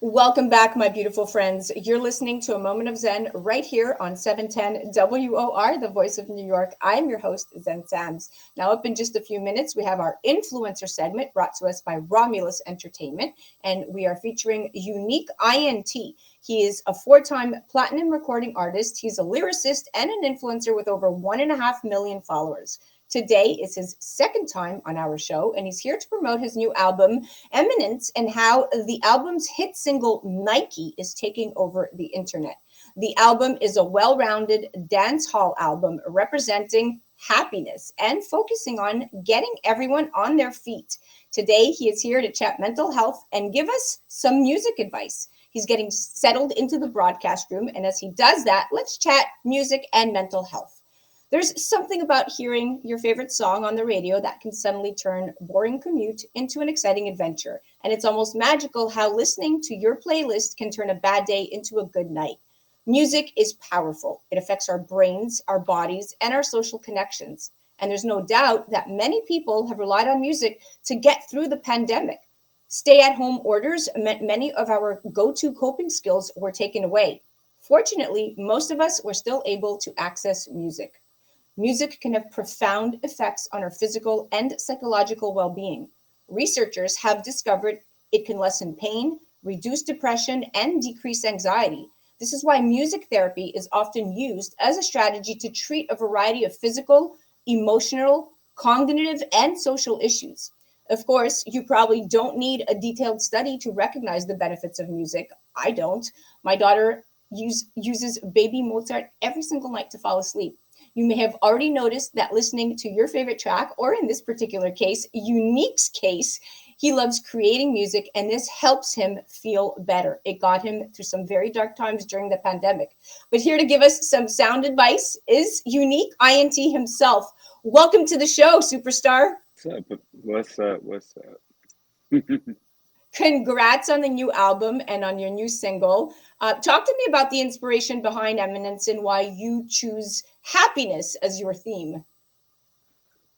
Welcome back, my beautiful friends. You're listening to A Moment of Zen right here on 710 WOR, the voice of New York. I'm your host, Zen Sams. Now, up in just a few minutes, we have our influencer segment brought to us by Romulus Entertainment, and we are featuring Uneek Int. He is a four-time platinum recording artist. He's a lyricist and an influencer with over 1.5 million followers. Today is his second time on our show, and he's here to promote his new album, Eminence, and how the album's hit single, Nike, is taking over the internet. The album is a well rounded dance hall album representing happiness and focusing on getting everyone on their feet. Today, he is here to chat mental health and give us some music advice. He's getting settled into the broadcast room, and as he does that, let's chat music and mental health. There's something about hearing your favorite song on the radio that can suddenly turn boring commute into an exciting adventure. And it's almost magical how listening to your playlist can turn a bad day into a good night. Music is powerful. It affects our brains, our bodies, and our social connections. And there's no doubt that many people have relied on music to get through the pandemic. Stay-at-home orders meant many of our go-to coping skills were taken away. Fortunately, most of us were still able to access music. Music can have profound effects on our physical and psychological well being. Researchers have discovered it can lessen pain, reduce depression, and decrease anxiety. This is why music therapy is often used as a strategy to treat a variety of physical, emotional, cognitive, and social issues. Of course, you probably don't need a detailed study to recognize the benefits of music. I don't. My daughter uses Baby Mozart every single night to fall asleep. You may have already noticed that listening to your favorite track, or in this particular case, Uneek's case, he loves creating music and this helps him feel better. It got him through some very dark times during the pandemic. But here to give us some sound advice is Uneek Int himself. Welcome to the show, superstar. What's up? What's up? What's up? Congrats on the new album and on your new single. Talk to me about the inspiration behind Eminence and why you choose happiness as your theme.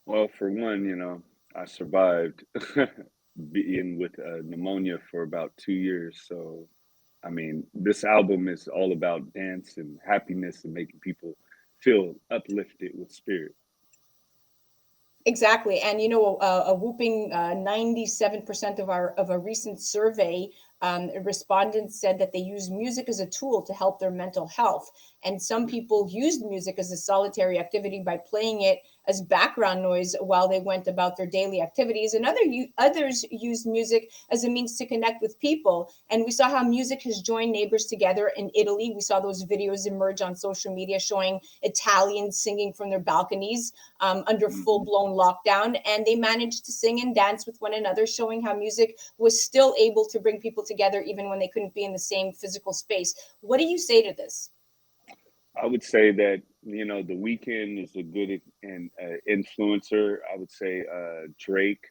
Well, for one, I survived being with pneumonia for about 2 years. So, I mean, this album is all about dance and happiness and making people feel uplifted with spirit. Exactly, and a whooping 97% of a recent survey, respondents said that they use music as a tool to help their mental health. And some people used music as a solitary activity by playing it as background noise while they went about their daily activities. And others used music as a means to connect with people. And we saw how music has joined neighbors together in Italy. We saw those videos emerge on social media showing Italians singing from their balconies under full Hmm. blown lockdown. And they managed to sing and dance with one another, showing how music was still able to bring people together even when they couldn't be in the same physical space. What do you say to this? I would say that, The Weeknd is a good influencer. I would say Drake,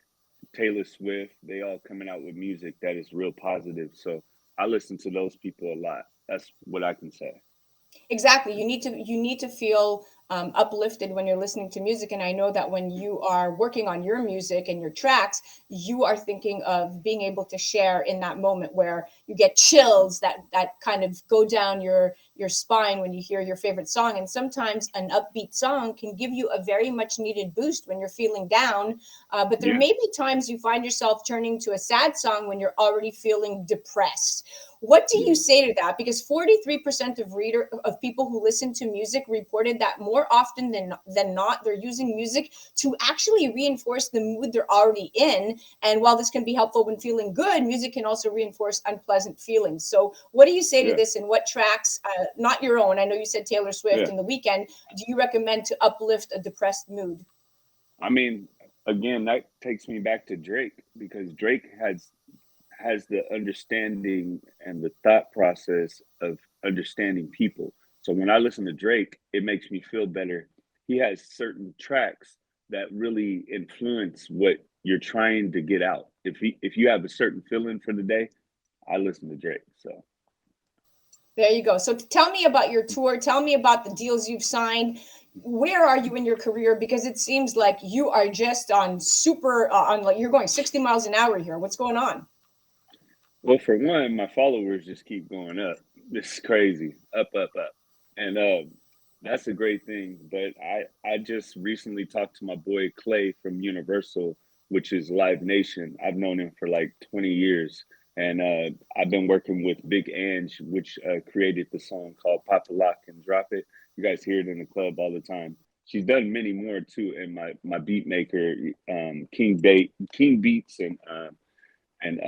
Taylor Swift, they all coming out with music that is real positive. So I listen to those people a lot. That's what I can say. Exactly. You need to feel uplifted when you're listening to music. And I know that when you are working on your music and your tracks, you are thinking of being able to share in that moment where you get chills that kind of go down your spine when you hear your favorite song. And sometimes an upbeat song can give you a very much needed boost when you're feeling down. But there Yeah, may be times you find yourself turning to a sad song when you're already feeling depressed. What do you yeah, say to that? Because 43% of people who listen to music reported that more often than not, they're using music to actually reinforce the mood they're already in. And while this can be helpful when feeling good, music can also reinforce unpleasant feelings. So, what do you say to yeah, this? And what tracks, not your own? I know you said Taylor Swift yeah. and The Weekend. Do you recommend to uplift a depressed mood? I mean, again, that takes me back to Drake because Drake has the understanding and the thought process of understanding people. So when I listen to Drake, it makes me feel better. He has certain tracks that really influence what you're trying to get out. If you have a certain feeling for the day, I listen to Drake. So There you go. So tell me about your tour. Tell me about the deals you've signed. Where are you in your career? Because it seems like you are just on super on like you're going 60 miles an hour here. What's going on? Well, for one, my followers just keep going up. This is crazy. Up, up, up. And that's a great thing. But I just recently talked to my boy Clay from Universal, which is Live Nation. I've known him for like 20 years. And I've been working with Big Ange, which created the song called Pop the Lock and Drop It. You guys hear it in the club all the time. She's done many more too. And my beat maker, King Beats, and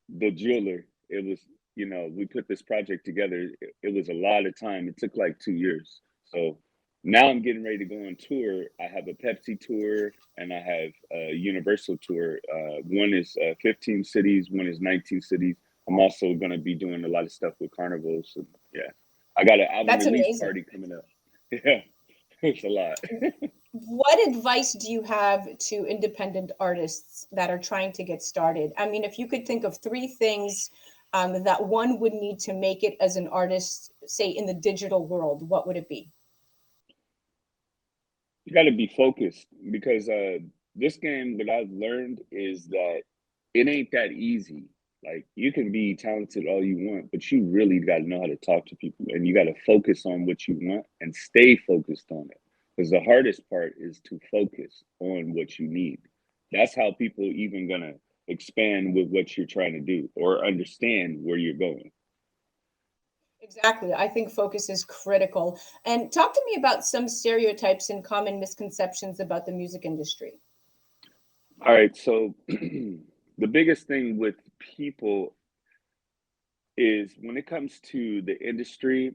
the jeweler. It was, we put this project together. It was a lot of time. It took like 2 years. So now I'm getting ready to go on tour. I have a Pepsi tour and I have a Universal tour. One is 15 cities, one is 19 cities. I'm also going to be doing a lot of stuff with carnivals. And yeah, I got an album That's release amazing. party coming up. Yeah, it's a lot. What advice do you have to independent artists that are trying to get started? I mean, if you could think of three things that one would need to make it as an artist, say in the digital world, what would it be? You got to be focused because this game, what I've learned is that it ain't that easy. Like you can be talented all you want, but you really got to know how to talk to people, and you got to focus on what you want and stay focused on it. Because the hardest part is to focus on what you need. That's how people even gonna expand with what you're trying to do or understand where you're going. Exactly. I think focus is critical. And talk to me about some stereotypes and common misconceptions about the music industry. All right, so the biggest thing with people is when it comes to the industry,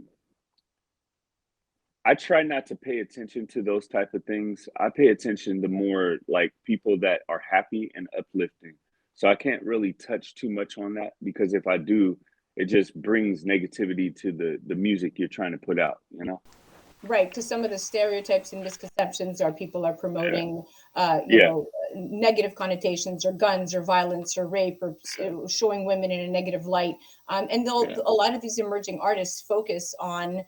I try not to pay attention to those type of things. I pay attention to more like people that are happy and uplifting. So I can't really touch too much on that because if I do, it just brings negativity to the music you're trying to put out, you know? Right, because some of the stereotypes and misconceptions are people are Yeah. promoting, Yeah. negative connotations or guns or violence or rape or showing women in a negative light. And Yeah. a lot of these emerging artists focus on,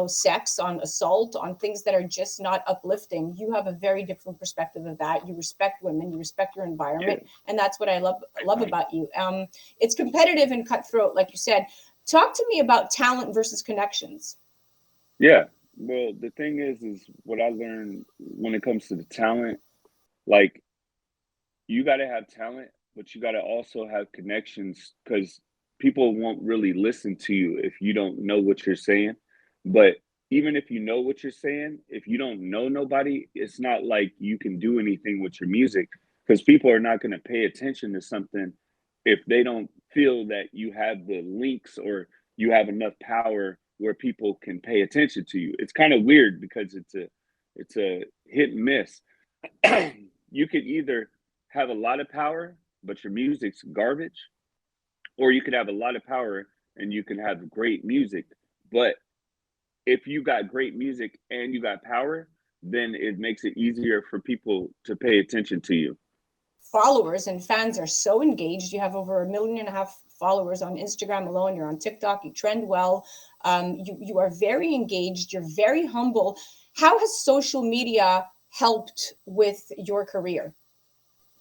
sex, on assault, on things that are just not uplifting. You have a very different perspective of that. You respect women, you respect your Yeah. environment, and that's what I love about you. It's competitive and cutthroat, like you said. Talk to me about talent versus connections. Yeah. Well, the thing is what I learned when it comes to the talent, like you got to have talent, but you got to also have connections because people won't really listen to you if you don't know what you're saying. But even if you know what you're saying, if you don't know nobody, it's not like you can do anything with your music because people are not going to pay attention to something if they don't feel that you have the links or you have enough power where people can pay attention to you. It's kind of weird because it's a hit and miss. You could either have a lot of power, but your music's garbage, or you could have a lot of power and you can have great music. But if you got great music and you got power, then it makes it easier for people to pay attention to you. Followers and fans are so engaged. You have over 1.5 million followers on Instagram alone. You're on TikTok. You trend well. You are very engaged. You're very humble. How has social media helped with your career?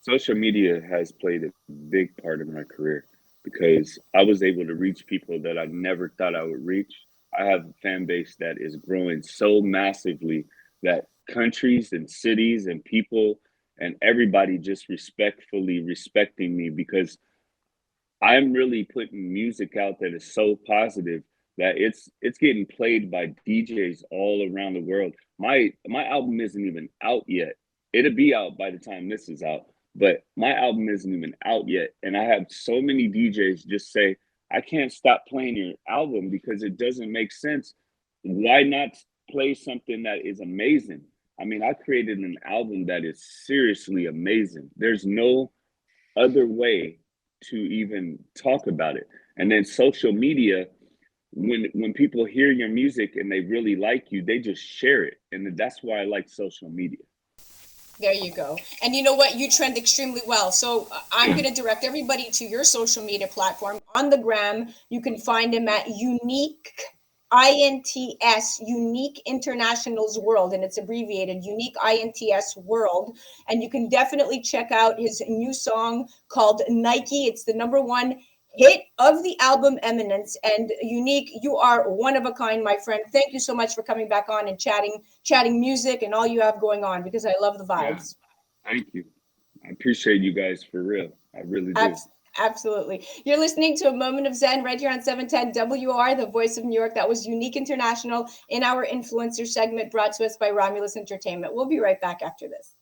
Social media has played a big part of my career because I was able to reach people that I never thought I would reach. I have a fan base that is growing so massively that countries and cities and people and everybody just respectfully respecting me because I'm really putting music out that is so positive that it's getting played by DJs all around the world. My album isn't even out yet. It'll be out by the time this is out, but my album isn't even out yet. And I have so many DJs just say, I can't stop playing your album because it doesn't make sense. Why not play something that is amazing? I mean, I created an album that is seriously amazing. There's no other way to even talk about it. And then social media, when people hear your music and they really like you, they just share it. And that's why I like social media. There you go. And you know what? You trend extremely well. So I'm going to direct everybody to your social media platform on the gram. You can find him at Uneek INTS, Unique International's World, and it's abbreviated Unique INTS World. And you can definitely check out his new song called Nike. It's the #1 hit of the album Eminence. And Unique, you are one of a kind, my friend. Thank you so much for coming back on and chatting music and all you have going on, because I love the Yeah, vibes. thank you. I appreciate you guys for real. I really do. Absolutely. You're listening to A Moment of Zen right here on 710 WOR, the voice of New York. That was Unique International in our influencer segment, brought to us by Romulus Entertainment. We'll be right back after this.